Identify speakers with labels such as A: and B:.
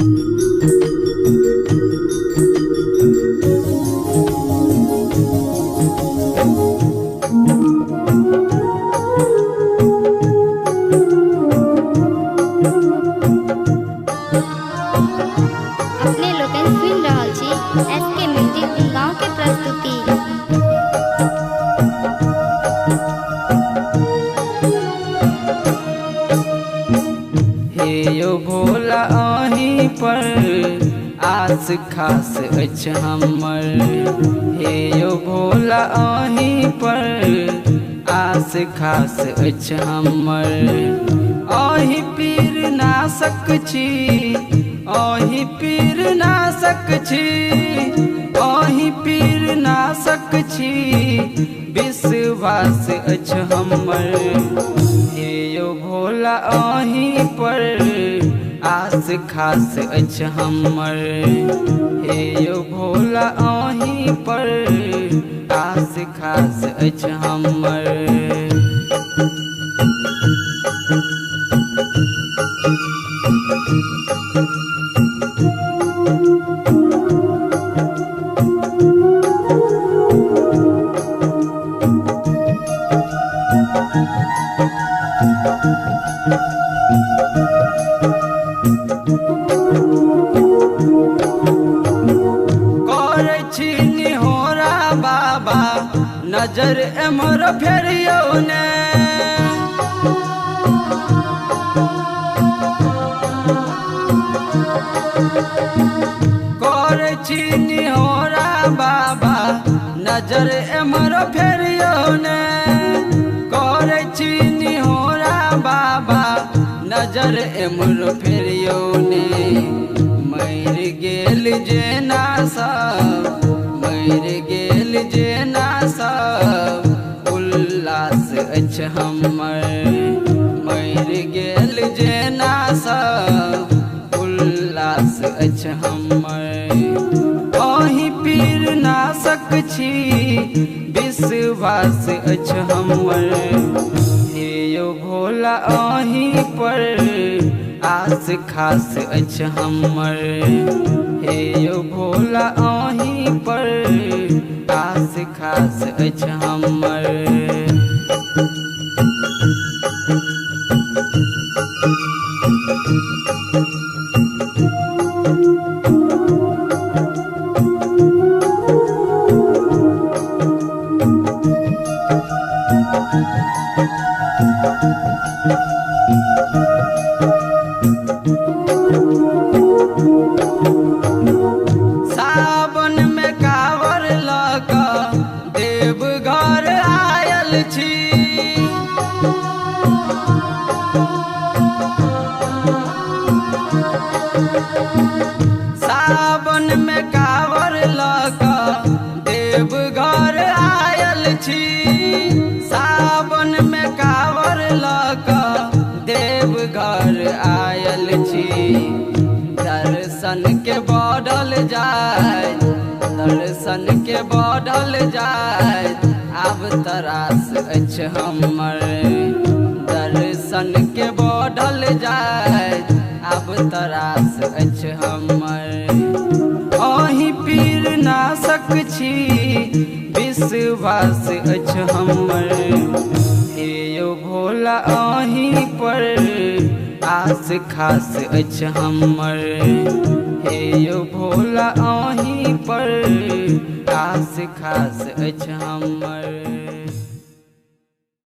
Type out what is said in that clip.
A: अपने लोगन सुन रहल छी एसके म्यूजिक गांव के प्रस्तुति।
B: हे यो भोला अहीं पर आस खास अछि हमर। हे यो भोला अहीं पर आस खास अछि हमर। अहीं पीर नासक छी, अहीं पीर नासक छी, अहीं पीर नासक छी, विश्वास अछि हमर। हे यो भोला अहीं पर आस खास अछि हमर। हे यो भोला अहीं पर आस खास अछि हमर। करै छी निहोरा बाबा नजर एमहर फेरियौ ने। करै छी निहोरा बाबा नजर एमहर फेरियौ ने। करै छी निहोरा बाबा नजर एमहर फेरियौ ने। मर गेल जेना सब, मर गेल जेना सब, उल्लास अछि हमर। मर गेल जेना सब, उल्लास अछि हमर। अहीं पीर नासक छी, विश्वास अछि हमर। हे यो भोला अहीं पर आस खास अछि हमर। हे यो भोला अहीं पर आस खास अछि हमर। सावन में कांवर लऽ कऽ देवघर आयल छी। सावन में कांवर लऽ कऽ देवघर आयल छी। सावन में कांवर लऽ कऽ देवघर आयल छी। दर्शन के बढ़ल जाय, दर्शन के बढ़ल जाय, आब तरास अछि हमर। दर्शन के बढ़ल जाय, आब तरास अछि हमर। अहीं पीर नासक छी, विश्वास अछि हमर। हे यो भोला अहीं पर आस खास अछि हमर। हे यो भोला अहीं पर आस खास अछि हमर।